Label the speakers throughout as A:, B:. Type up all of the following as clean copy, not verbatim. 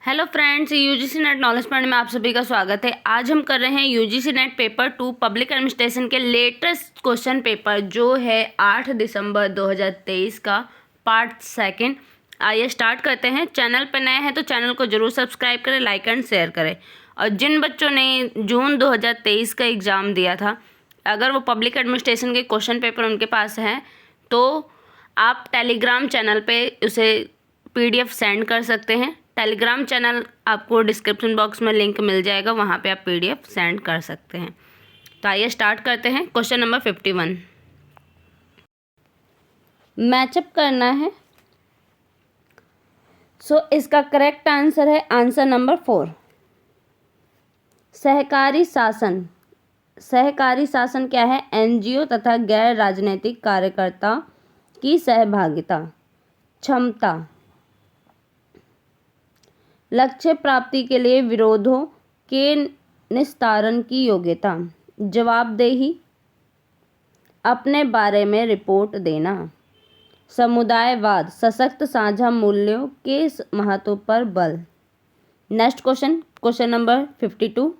A: Hello friends, UGC net knowledge point में आप सभी का स्वागत है। आज हम कर रहे हैं UGC net paper 2 public administration के लेटेस्ट क्वेश्चन पेपर जो है 8 दिसंबर 2023 का पार्ट सेकंड। आइए स्टार्ट करते हैं। चैनल पर नए हैं तो चैनल को जरूर सब्सक्राइब करें, लाइक एंड शेयर करें। और जिन बच्चों ने जून 2023 का एग्ज़ाम दिया था, अगर वो पब्लिक एडमिनिस्ट्रेशन के क्वेश्चन पेपर उनके पास हैं तो आप टेलीग्राम चैनल पे उसे PDF सेंड कर सकते हैं। टेलीग्राम चैनल आपको डिस्क्रिप्शन बॉक्स में लिंक मिल जाएगा, वहाँ पे आप PDF सेंड कर सकते हैं। तो आइए स्टार्ट करते हैं। क्वेश्चन नंबर 51 मैचअप करना है। इसका करेक्ट आंसर है आंसर नंबर 4। सहकारी शासन। सहकारी शासन क्या है? NGO तथा गैर राजनीतिक कार्यकर्ता की सहभागिता। क्षमता। लक्ष्य प्राप्ति के लिए विरोधों के निस्तारण की योग्यता। जवाबदेही। अपने बारे में रिपोर्ट देना। समुदायवाद। सशक्त साझा मूल्यों के महत्व पर बल। Next question number 52।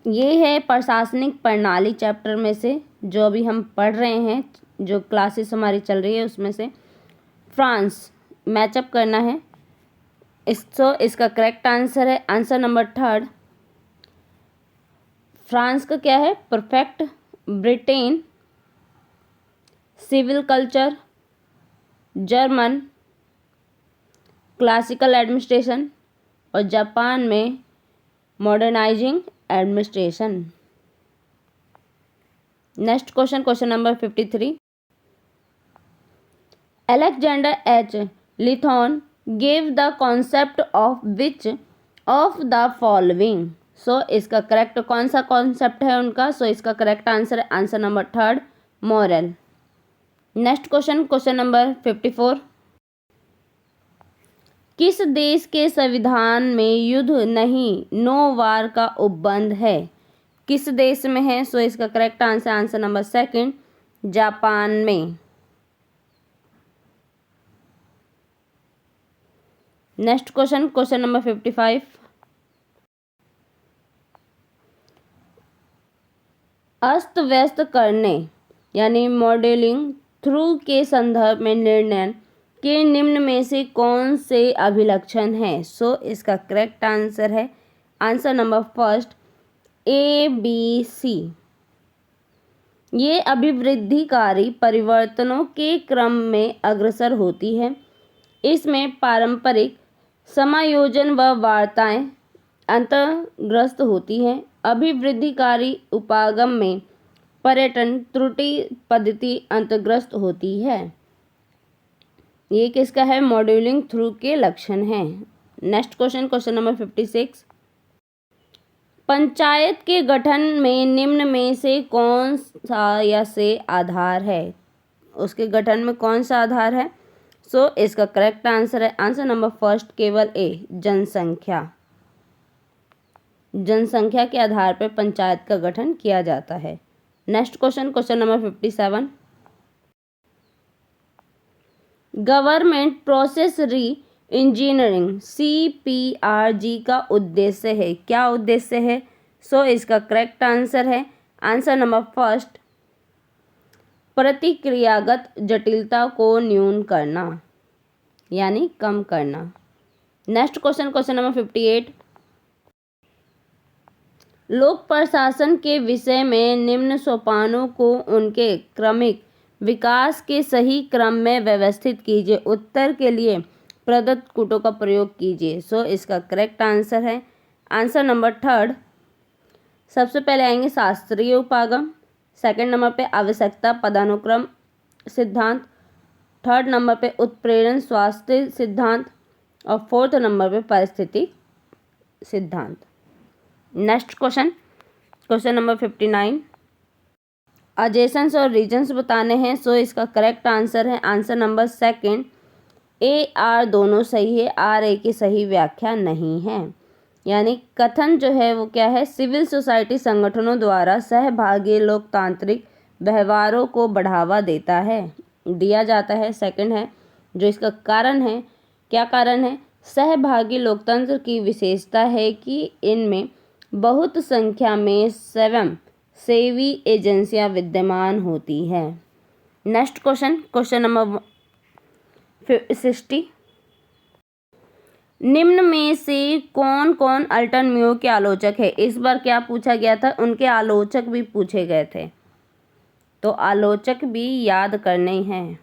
A: ये है प्रशासनिक प्रणाली चैप्टर में से जो अभी हम पढ़ रहे हैं, जो क्लासेस हमारी चल रही है उसमें से। फ्रांस मैचअप करना है। इसका करेक्ट आंसर है आंसर नंबर 3। फ्रांस का क्या है? Perfect. Britain civil culture. German classical administration. और जापान में modernizing administration. Next question number 53। Alexander H. Lython gave the concept of which of the following? इसका करेक्ट कौन सा कॉन्सेप्ट है उनका? इसका करेक्ट आंसर है answer number 3 moral. Next question number 54। किस देश के संविधान में युद्ध नहीं नो वार का उपबंध है? किस देश में है? इसका करेक्ट आंसर नंबर 2 जापान में। Next question number 55। अस्त व्यस्त करने यानी मॉडलिंग थ्रू के संदर्भ में निर्णय के निम्न में से कौन से अभिलक्षण हैं? इसका करेक्ट आंसर है आंसर नंबर 1 ABC। ये अभिवृद्धिकारी परिवर्तनों के क्रम में अग्रसर होती है। इसमें पारंपरिक समायोजन व वार्ताएं अंतर्ग्रस्त होती हैं। अभिवृद्धिकारी उपागम में पर्यटन त्रुटि पद्धति अंतर्ग्रस्त होती है। ये किसका है? मॉड्यूलिंग थ्रू के लक्षण हैं। Next question number 56। पंचायत के गठन में निम्न में से कौन सा या से आधार है? उसके गठन में कौन सा आधार है? इसका करेक्ट आंसर है आंसर नंबर 1 केवल A जनसंख्या। जनसंख्या के आधार पर पंचायत का गठन किया जाता है। Next question number 57। Government process री इंजीनियरिंग CPRG का उद्देश्य है। क्या उद्देश्य है? इसका करेक्ट आंसर है आंसर नंबर 1 प्रतिक्रियागत जटिलता को न्यून करना यानी कम करना। Next question number 58। लोक प्रशासन के विषय में निम्न सोपानों को उनके क्रमिक विकास के सही क्रम में व्यवस्थित कीजिए। उत्तर के लिए प्रदत्त कूटों का प्रयोग कीजिए। इसका करेक्ट आंसर है आंसर नंबर 3। सबसे पहले आएंगे शास्त्रीय उपागम। सेकंड नंबर पे आवश्यकता पदानुक्रम सिद्धांत। थर्ड नंबर पे उत्प्रेरण स्वास्थ्य सिद्धांत। और फोर्थ नंबर पे पारिस्थितिक सिद्धांत। Next question number 59। एडजेसेंट्स और रीजन्स बताने हैं। इसका करेक्ट आंसर है आंसर नंबर 2 AR दोनों सही है, RA की सही व्याख्या नहीं है। यानी कथन जो है वो क्या है? सिविल सोसाइटी संगठनों द्वारा सहभागी लोकतांत्रिक व्यवहारों को बढ़ावा दिया जाता है। सेकंड है जो इसका कारण है क्या कारण है? सहभागी लोकतंत्र की विशेषता है कि इनमें बहुत संख्या में स्वयं सेवी एजेंसियां विद्यमान होती है। Next question number 60। निम्न में से कौन कौन अल्टन म्यू के आलोचक है? इस बार क्या पूछा गया था, उनके आलोचक भी पूछे गए थे, तो आलोचक भी याद करने हैं।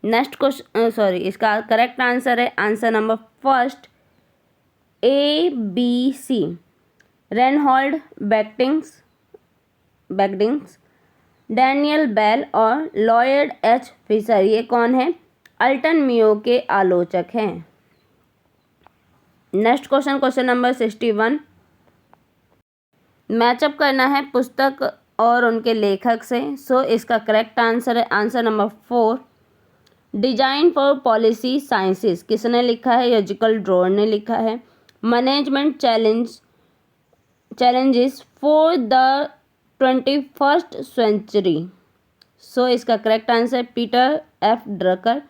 A: नेक्स्ट क्वेश्चन इसका करेक्ट आंसर है answer number first ABC, Reinhold बैक्डिंग्स, डैनियल बेल और लॉयड एच फिशर। ये कौन है? अल्टन म्यू के आलोचक हैं। Next question number 61। मैचअप करना है पुस्तक और उनके लेखक से। सो इसका करेक्ट आंसर है answer number 4, design for policy sciences. किसने लिखा है? यजिकल ड्रोर ने लिखा है। Management challenges for the 21st century. So इसका correct answer Peter F Drucker.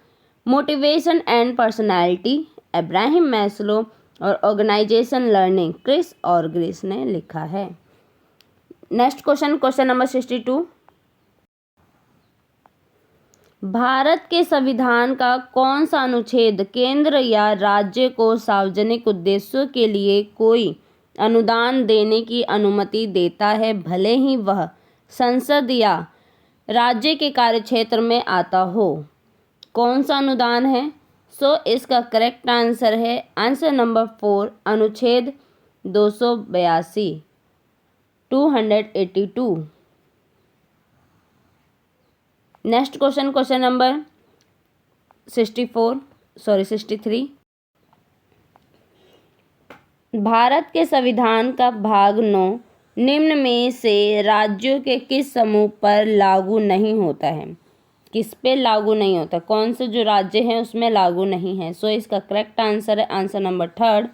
A: Motivation and personality, Abraham Maslow और ऑर्गेनाइजेशन लर्निंग, क्रिस ऑर्गरिस ने लिखा है। Next question number 62। भारत के संविधान का कौन सा अनुच्छेद केंद्र या राज्य को सार्वजनिक उद्देश्यों के लिए कोई अनुदान देने की अनुमति देता है, भले ही वह संसद या राज्य के कार्यक्षेत्र में आता हो? कौन सा अनुदान है? सो इसका करेक्ट आंसर है आंसर नंबर 4, अनुच्छेद 282। Next question number 63। भारत के संविधान का भाग 9 निम्न में से राज्यों के किस समूह पर लागू नहीं होता है? किस पे लागू नहीं होता? कौन से जो राज्य हैं उसमें लागू नहीं है? सो इसका करेक्ट आंसर है आंसर नंबर 3,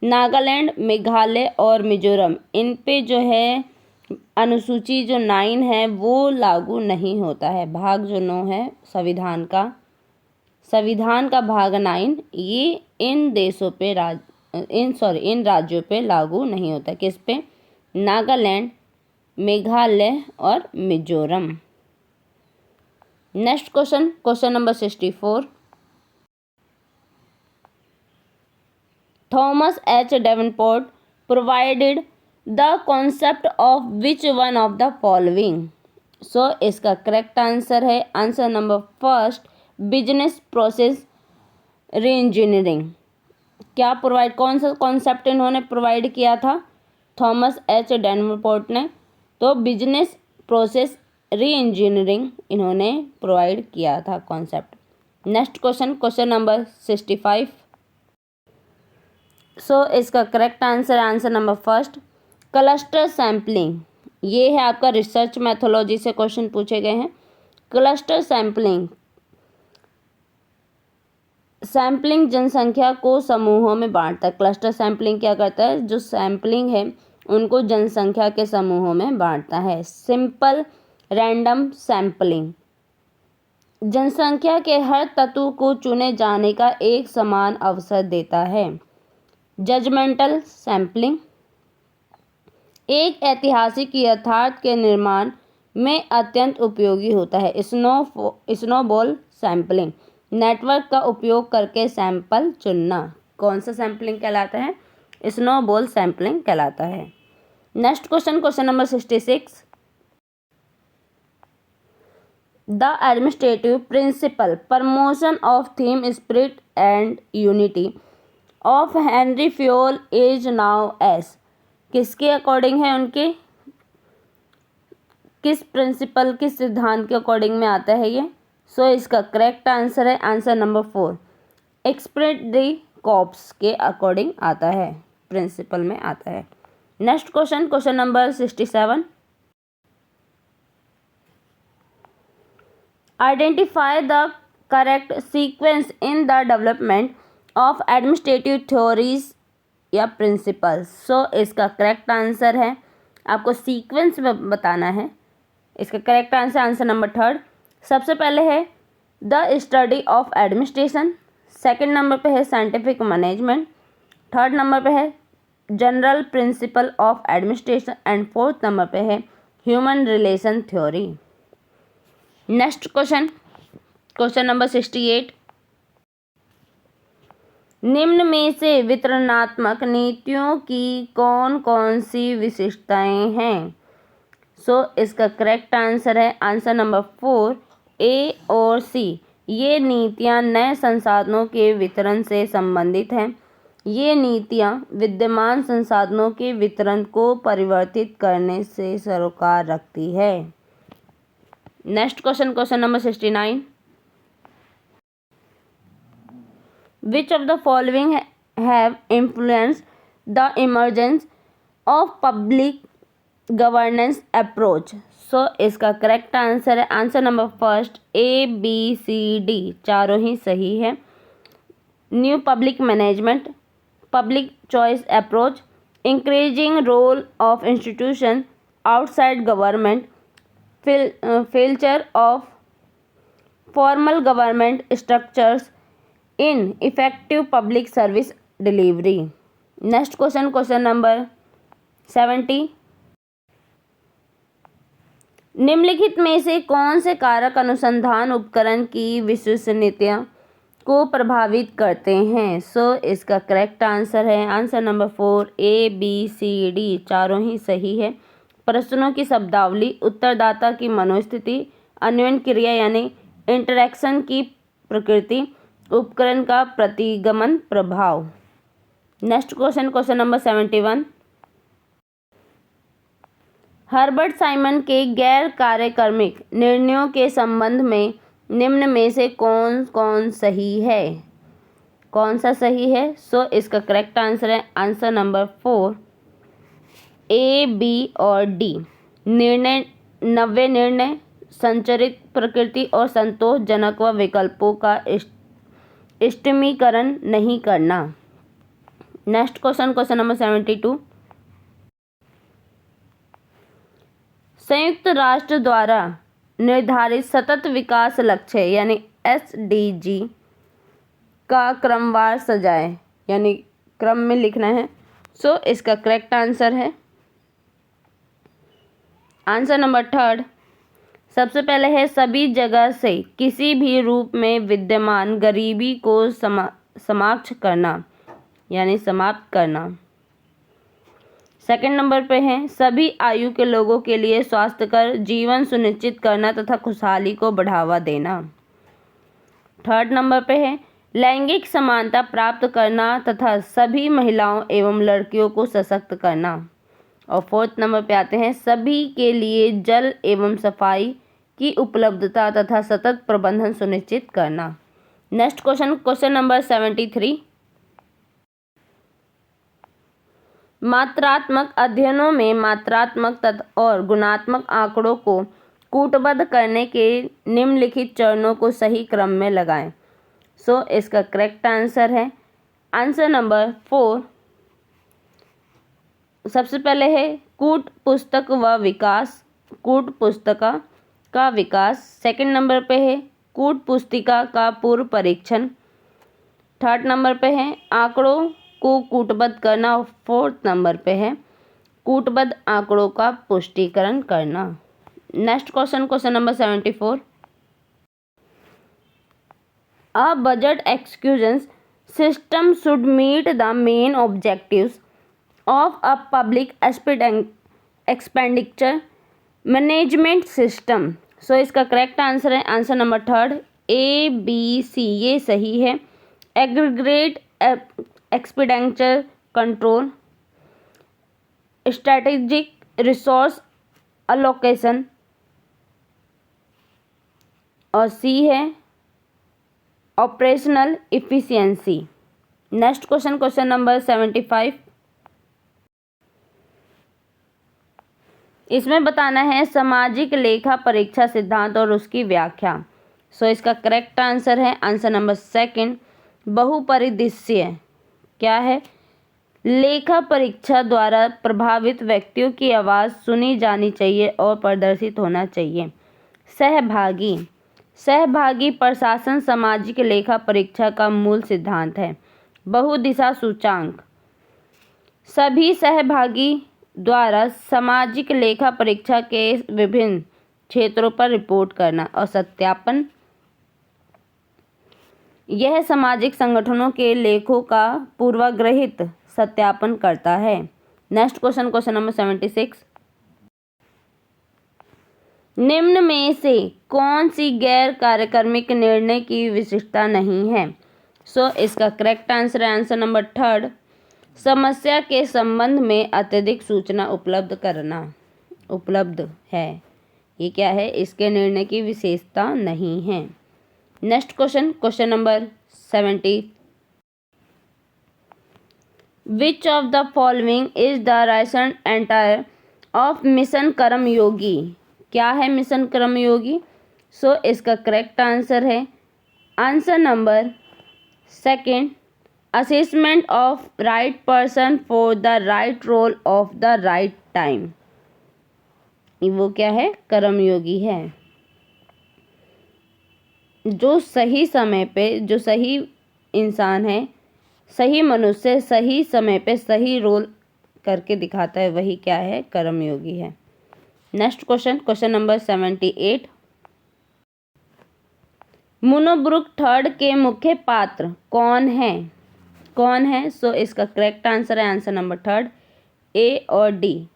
A: नागालैंड, मेघालय और मिजोरम। इन पे जो है अनुसूची जो 9 है वो लागू नहीं होता है। भाग जो 9 है संविधान का भाग 9 ये इन देशों पे इन राज्यों पे लागू नहीं होता। किस पे? नागालैंड, मेघालय और Mizoram. Next question number 64। Thomas H Davenport provided the concept of which one of the following? So इसका करेक्ट आंसर है answer number first, business process reengineering. क्या कौन सा कॉन्सेप्ट इन्होंने प्रोवाइड किया था थॉमस एच डेवनपोर्ट ने? तो बिजनेस प्रोसेस रीइंजीनियरिंग इन्होंने प्रोवाइड किया था कॉन्सेप्ट। Next question number 65। सो इसका correct answer number first, cluster sampling. ये है आपका रिसर्च मैथोलॉजी से क्वेश्चन पूछे गए हैं। क्लस्टर सैम्पलिंग जनसंख्या को समूहों में बांटता है। क्लस्टर सैम्पलिंग क्या करता है? जो सैम्पलिंग है उनको जनसंख्या के समूहों में बांटता है। सिंपल रैंडम सैम्पलिंग जनसंख्या के हर तत्व को चुने जाने का एक समान अवसर देता है। जजमेंटल सैम्पलिंग एक ऐतिहासिक यथार्थ के निर्माण में अत्यंत उपयोगी होता है। स्नोबॉल सैम्पलिंग नेटवर्क का उपयोग करके सैंपल चुनना। कौन सा सैम्पलिंग कहलाता है? स्नोबॉल सैम्पलिंग कहलाता है। Next question number 66। The administrative principle promotion of theme spirit and unity of Henri Fayol is known as. किसके अकॉर्डिंग है? उनके किस प्रिंसिपल, किस सिद्धांत के अकॉर्डिंग में आता है ये? सो इसका करेक्ट आंसर है आंसर नंबर 4, एक्सप्रेट दी कॉप्स के अकॉर्डिंग आता है, प्रिंसिपल में आता है। Next question number 67। Identify the correct sequence in the development of administrative theories या प्रिंसिपल्स। सो इसका करेक्ट आंसर है, आपको सीक्वेंस बताना है। इसका करेक्ट आंसर नंबर 3, सबसे पहले है the study of administration, second number पे है साइंटिफिक मैनेजमेंट, थर्ड नंबर पे है general principle of administration and fourth number पे है human relation theory. Next question number 68, निम्न में से वितरणात्मक नीतियों की कौन कौन सी विशेषताएं हैं? इसका करेक्ट आंसर है आंसर नंबर 4 ए और सी। ये नीतियां नए संसाधनों के वितरण से संबंधित हैं। ये नीतियां विद्यमान संसाधनों के वितरण को परिवर्तित करने से सरोकार रखती है। Next question number 69, which of the following have influenced the emergence of public governance approach? इसका करेक्ट आंसर है answer number first A B C D, चारों ही सही है। New public management, public choice approach, increasing role of institution outside government, failure of formal government structures in effective public service delivery. Next question number 70, निम्नलिखित में से कौन से कारक अनुसंधान उपकरण की विश्वसनीयता को प्रभावित करते हैं? इसका करेक्ट आंसर है answer number 4 A B C D, चारों ही सही है। प्रश्नों की शब्दावली, उत्तरदाता की मनोस्थिति, अन्वयन क्रिया यानी इंटरैक्शन की प्रकृति, उपकरण का प्रतिगमन प्रभाव। Next question number 71, Herbert Simon के गैर कार्यक्रमिक निर्णयों के संबंध में निम्न में से कौन कौन सही है? कौन सा सही है? इसका करेक्ट आंसर है आंसर नंबर 4 ए बी और डी। नव्य निर्णय, संचरित प्रकृति और संतोषजनक व विकल्पों का इष्टमीकरण नहीं करना। नेक्स्ट क्वेश्चन नंबर 72, संयुक्त राष्ट्र द्वारा निर्धारित सतत विकास लक्ष्य यानी SDG का क्रमवार सजाए यानी क्रम में लिखना है। इसका करेक्ट आंसर है आंसर नंबर थर्ड। सबसे पहले है सभी जगह से किसी भी रूप में विद्यमान गरीबी को समाप्त करना यानी समाप्त करना। सेकंड नंबर पे है सभी आयु के लोगों के लिए स्वास्थ्यकर जीवन सुनिश्चित करना तथा खुशहाली को बढ़ावा देना। थर्ड नंबर पे है लैंगिक समानता प्राप्त करना तथा सभी महिलाओं एवं लड़कियों को सशक्त करना। और फोर्थ नंबर पे आते हैं सभी के लिए जल एवं सफाई की उपलब्धता तथा सतत प्रबंधन सुनिश्चित करना। नेक्स्ट क्वेश्चन नंबर 73, मात्रात्मक अध्ययनों में मात्रात्मक तथा और गुणात्मक आंकड़ों को कूटबद्ध करने के निम्नलिखित चरणों को सही क्रम में लगाएं। इसका करेक्ट आंसर है आंसर नंबर 4। सबसे पहले है कूट पुस्तक व विकास, कूट पुस्तिका का विकास। सेकंड नंबर पे है कूट पुस्तिका का पूर्व परीक्षण। थर्ड नंबर पे है आंकड़ों को कूटबद्ध करना। और फोर्थ नंबर पे है कूटबद्ध आंकड़ों का पुष्टिकरण करना। Next question number 74, a budget execution system should meet the main objectives of a public expenditure management system. इसका करेक्ट आंसर है answer number third A B C, ये सही है। Aggregate expenditure control, strategic resource allocation, और C है operational efficiency. Next question number 75, इसमें बताना है सामाजिक लेखा परीक्षा सिद्धांत और उसकी व्याख्या। इसका करेक्ट आंसर है आंसर नंबर सेकंड बहुपरिदृश्य। क्या है? लेखा परीक्षा द्वारा प्रभावित व्यक्तियों की आवाज़ सुनी जानी चाहिए और प्रदर्शित होना चाहिए। सहभागी, सहभागी प्रशासन सामाजिक लेखा परीक्षा का मूल सिद्धांत है। बहुदिशा सूचांक, सभी सहभागी द्वारा सामाजिक लेखा परीक्षा के विभिन्न क्षेत्रों पर रिपोर्ट करना और सत्यापन, यह सामाजिक संगठनों के लेखों का पूर्वाग्रहित सत्यापन करता है। नेक्स्ट क्वेश्चन, क्वेश्चन नंबर 76, निम्न में से कौन सी गैर कार्यक्रमिक निर्णय की विशिष्टता नहीं है? इसका करेक्ट आंसर है आंसर नंबर 3, समस्या के संबंध में अत्यधिक सूचना उपलब्ध है। ये क्या है? इसके निर्णय की विशेषता नहीं है। Next question, question number 70, which of the following is the right entire of mission Karmayogi? क्या है मिशन कर्मयोगी? इसका करेक्ट आंसर है answer number 2, assessment of right person for the right role of the right time. वो क्या है? कर्मयोगी है। जो सही समय पे, जो सही इंसान है, सही मनुष्य सही समय पे सही रोल करके दिखाता है, वही क्या है? कर्मयोगी है। Next question, question number 78, Minnowbrook third के मुख्य पात्र कौन है? इसका करेक्ट आंसर है आंसर नंबर 3, ए और डी।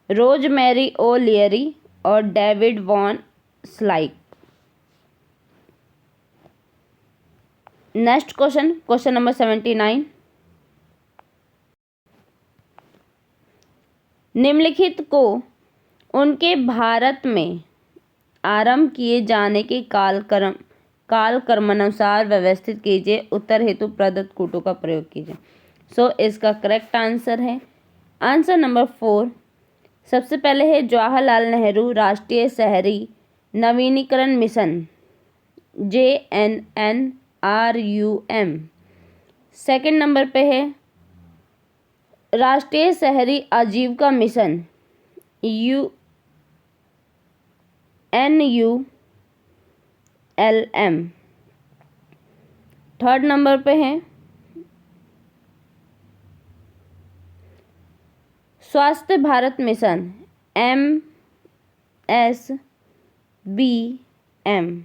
A: रोजमेरी ओलियरी और David Van Slyke. Next question, question number 79, निम्नलिखित को उनके भारत में आरंभ किए जाने के कालक्रमानुसार व्यवस्थित कीजिए। उत्तर हेतु प्रदत्त कूटों का प्रयोग कीजिए। इसका करेक्ट आंसर है आंसर नंबर 4। सबसे पहले है जवाहरलाल नेहरू राष्ट्रीय शहरी नवीनीकरण मिशन JNNRUM। सेकंड नंबर पे है राष्ट्रीय शहरी आजीविका मिशन NULM। थर्ड नंबर पे है स्वास्थ्य भारत मिशन MSBM।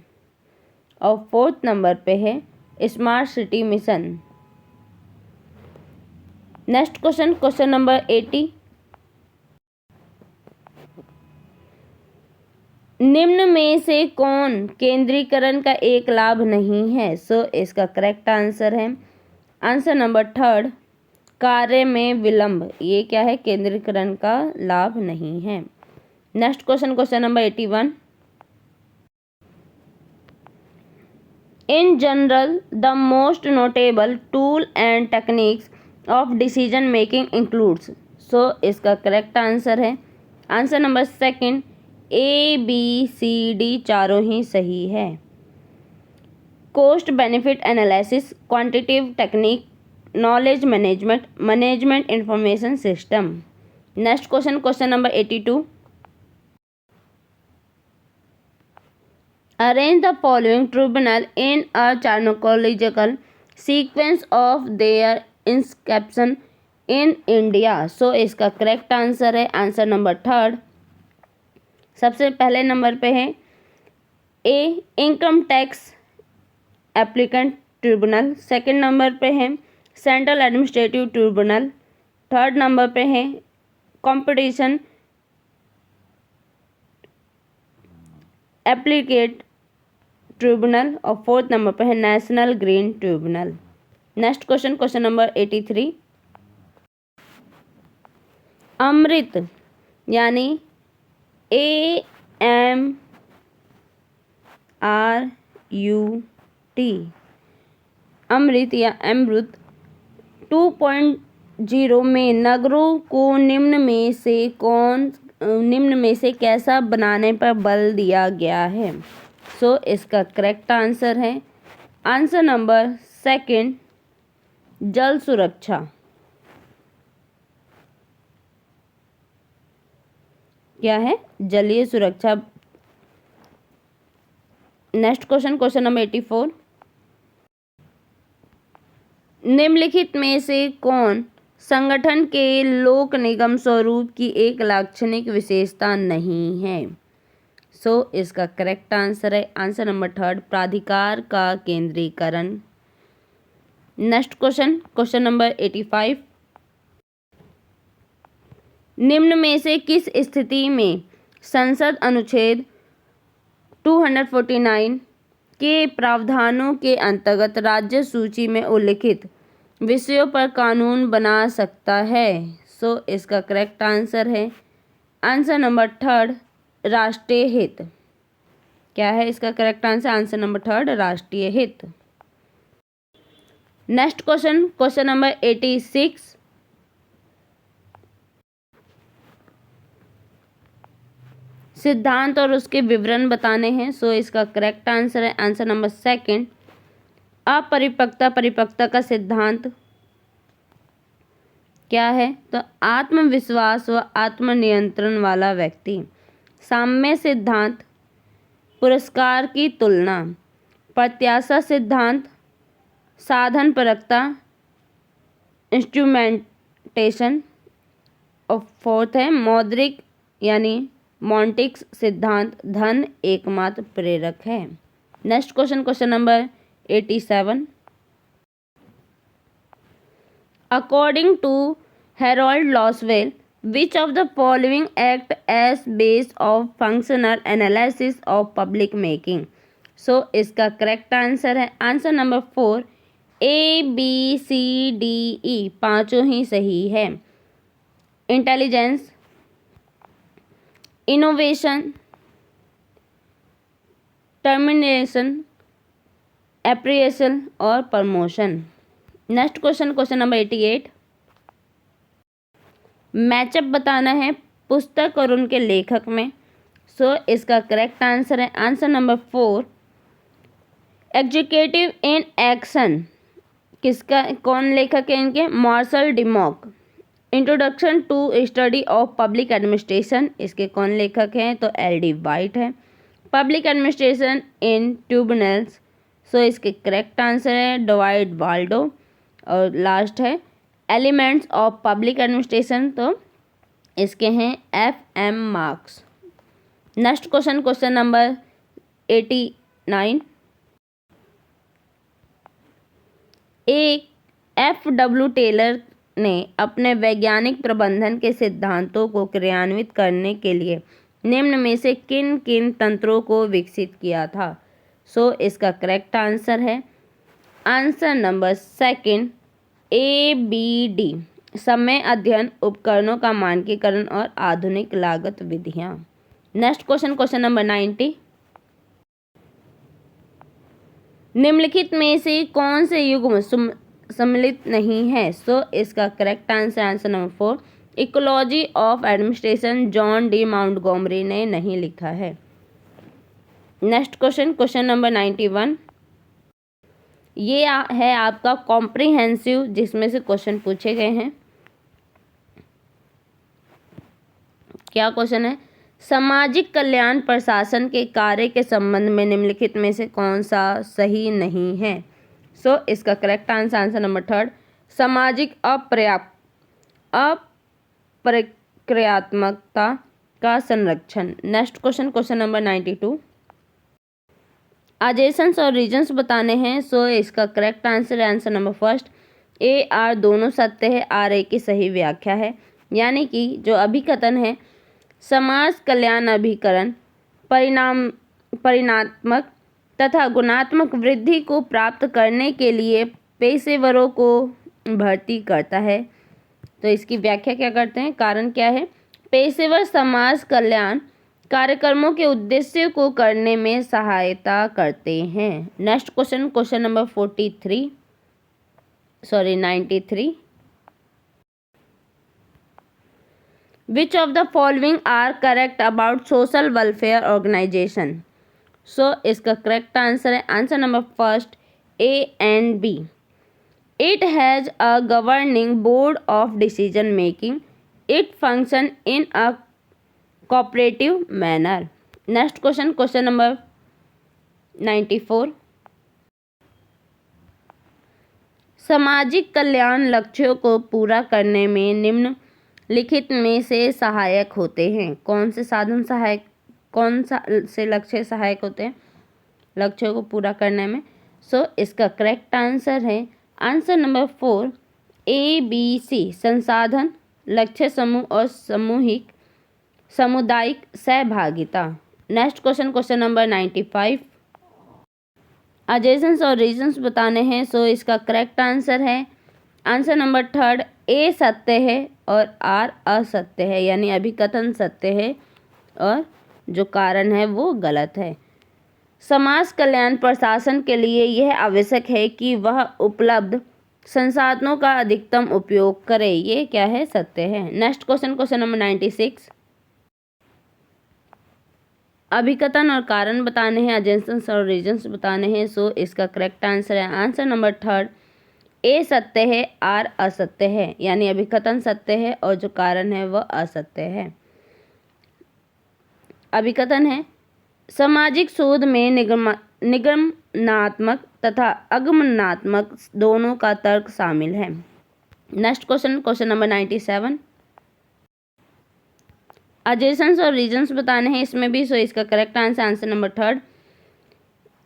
A: और फोर्थ नंबर पे है smart city mission. Next question, question number 80, निम्न में से कौन केंद्रीकरण का एक लाभ नहीं है? इसका करेक्ट आंसर है आंसर नंबर 3, कार्य में विलंब। ये क्या है? केंद्रीकरण का लाभ नहीं है। Next question, question number 81, in general the most notable tool and techniques of decision making includes. इसका करेक्ट आंसर है आंसर नंबर 2, ABCD चारों ही सही है। Cost benefit analysis, quantitative technique, knowledge management, management information system. Next question, question number 82, arrange the following tribunal in a chronological sequence of their inscription in India. इसका correct answer है answer number 3। सबसे पहले number पे है A income tax applicant tribunal. Second number पे है central administrative tribunal. Third number पे है कंपटीशन एप्लीकेट ट्रिब्यूनल। और फोर्थ नंबर पे है national green tribunal. Next question, question number 83, Amrut यानी AMRUT, अमृत या अमृत 2.0 में नगरों को निम्न में से कैसा बनाने पर बल दिया गया है? सो इसका करेक्ट आंसर है आंसर नंबर सेकंड, जल सुरक्षा। क्या है? जलीय सुरक्षा। Next question, question number 84। निम्नलिखित में से कौन संगठन के लोक निगम स्वरूप की एक लाक्षणिक विशेषता नहीं है? सो इसका करेक्ट आंसर है आंसर नंबर थर्ड, प्राधिकार का केंद्रीकरण। Next question, question number 85। निम्न में से किस स्थिति में संसद अनुच्छेद 249 के प्रावधानों के अंतर्गत राज्य सूची में उल्लिखित विषयों पर कानून बना सकता है? सो इसका करेक्ट आंसर है आंसर नंबर थर्ड, राष्ट्रीय हित। क्या है इसका correct answer? Answer number third, राष्ट्रीय हित। Next question, question number 86। सिद्धांत और उसके विवरण बताने हैं। सो इसका करेक्ट आंसर है आंसर नंबर सेकंड, अपरिपक्वता परिपक्वता का सिद्धांत। क्या है? तो आत्मविश्वास व आत्मनियंत्रण वाला व्यक्ति। साम्य सिद्धांत, पुरस्कार की तुलना। प्रत्याशा सिद्धांत, साधन परकता, इंस्ट्रूमेंटेशन। और फोर्थ है मौद्रिक यानी मॉन्टिक्स सिद्धांत, धन एकमात्र प्रेरक है। Next question, question number 87। According to Harold Lasswell, which of the following act as base of functional analysis of public making? So इसका करेक्ट आंसर है आंसर नंबर 4, ABCDE, पांचों ही सही है। इंटेलिजेंस, इनोवेशन, टर्मिनेशन, एप्रिसिएशन और promotion. Next question, question number 88। Match up बताना है पुस्तक और उनके लेखक में। सो इसका करेक्ट आंसर है answer number 4, executive in action. किसका, कौन लेखक है इनके? Marshall Dimock. Introduction to study of public administration, इसके कौन लेखक हैं? तो LD वाइट है। Public administration in tribunals, so इसके करेक्ट आंसर है डवाइड वाल्डो। और लास्ट है एलिमेंट्स ऑफ पब्लिक एडमिनिस्ट्रेशन, तो इसके हैं FM Marx. Next question, question number 89। एक FW टेलर ने अपने वैज्ञानिक प्रबंधन के सिद्धांतों को क्रियान्वित करने के लिए निम्न में से किन किन तंत्रों को विकसित किया था? सो इसका करेक्ट आंसर है आंसर नंबर सेकंड, ABD, समय अध्ययन, उपकरणों का मानकीकरण और आधुनिक लागत विधियां। Next question, question number 90। निम्नलिखित में से कौन से युग्म सम्मिलित नहीं है? सो इसका correct answer answer number 4, ecology of administration, John D Montgomery ने नहीं लिखा है। Next question, question number 91। ये है आपका कॉम्प्रिहेंसिव, जिसमें से क्वेश्चन पूछे गए हैं। क्या क्वेश्चन है? सामाजिक कल्याण प्रशासन के कार्य के संबंध में निम्नलिखित में से कौन सा सही नहीं है? सो इसका करेक्ट आंसर आंसर नंबर 3, सामाजिक अप्रक्रियात्मकता का संरक्षण। Next question, question number 92। एडजेसेंट्स और रीजन्स बताने हैं। सो इसका करेक्ट आंसर है आंसर नंबर 1, AR दोनों सत्य है, RA की सही व्याख्या है। यानी कि जो अभिकथन है, समाज कल्याण अभिकरण परिणात्मक तथा गुणात्मक वृद्धि को प्राप्त करने के लिए पेशेवरों को भर्ती करता है। तो इसकी व्याख्या क्या करते हैं? कारण क्या है? पेशेवर समाज कल्याण कार्यक्रमों के उद्देश्य को करने में सहायता करते हैं। Next question, question number 93। Which of the following are correct about social welfare organization? सो इसका करेक्ट आंसर है answer number first A and B. It has a governing board of decision making. It function in a cooperative manner. Next question, question number 94. सामाजिक कल्याण लक्ष्यों को पूरा करने में निम्नलिखित में से सहायक होते हैं। कौन से साधन सहायक, कौन सा से लक्ष्य सहायक होते हैं लक्ष्यों को पूरा करने में? सो इसका करेक्ट आंसर है आंसर नंबर 4 ABC, संसाधन, लक्ष्य समूह और सामुदायिक सहभागिता। Next question, question number 95। एडजेसेंट्स और रीजन्स बताने हैं। सो इसका करेक्ट आंसर है आंसर नंबर थर्ड A सत्य है और R असत्य है, यानी अभिकथन सत्य है और जो कारण है वो गलत है। समाज कल्याण प्रशासन के लिए यह आवश्यक है कि वह उपलब्ध संसाधनों का अधिकतम उपयोग करे। ये क्या है? सत्य है। Next question, question number 96। अभिकथन और कारण बताने हैं, एडजेसेंट्स और रीजन्स बताने हैं। सो इसका करेक्ट आंसर है आंसर नंबर थर्ड A सत्य है, R असत्य है, यानी अभिकथन सत्य है और जो कारण है वह असत्य है। अभिकथन है सामाजिक शोध में निगमनात्मक तथा आगमनात्मक दोनों का तर्क शामिल है। Next question, question number 97। एडजेसेंट्स और रीजन्स बताने हैं इसमें भी। सो इसका correct answer answer number third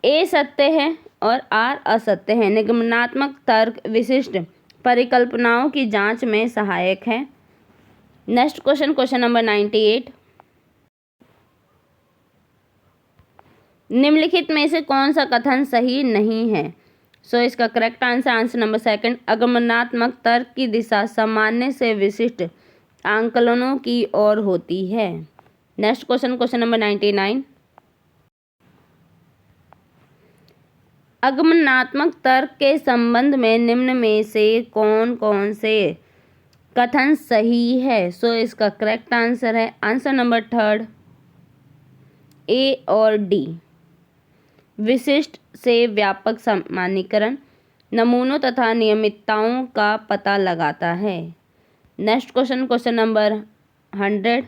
A: A सत्य है और R असत्य है। निगमनात्मक तर्क विशिष्ट परिकल्पनाओं की जांच में सहायक है। Next question, question number 98। निम्नलिखित में से कौन सा कथन सही नहीं है? सो इसका correct answer answer number second आगमनात्मक तर्क की दिशा सामान्य से विशिष्ट आंकलनों की ओर होती है। Next question, question number 99। आगमनात्मक तर्क के संबंध में निम्न में से कौन कौन से कथन सही है? सो इसका करेक्ट आंसर है आंसर नंबर थर्ड A और D। विशिष्ट से व्यापक सामान्यीकरण नमूनों तथा नियमितताओं का पता लगाता है। Next question, question number 100।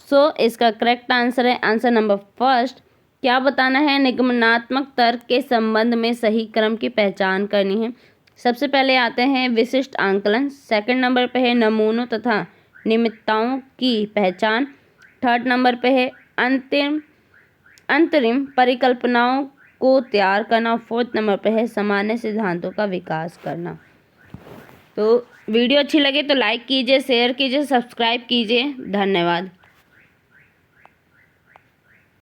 A: सो इसका करेक्ट आंसर है आंसर नंबर फर्स्ट। क्या बताना है? निगमनात्मक तर्क के संबंध में सही क्रम की पहचान करनी है। सबसे पहले आते हैं विशिष्ट आंकलन, सेकंड नंबर पे है नमूनों तथा नियमितताओं की पहचान, थर्ड नंबर पे है अंतरिम परिकल्पनाओं को तैयार करना, फोर्थ नंबर पे है सामान्य सिद्धांतों का विकास करना। तो वीडियो अच्छी लगे तो लाइक कीजिए, शेयर कीजिए, सब्सक्राइब कीजिए। धन्यवाद।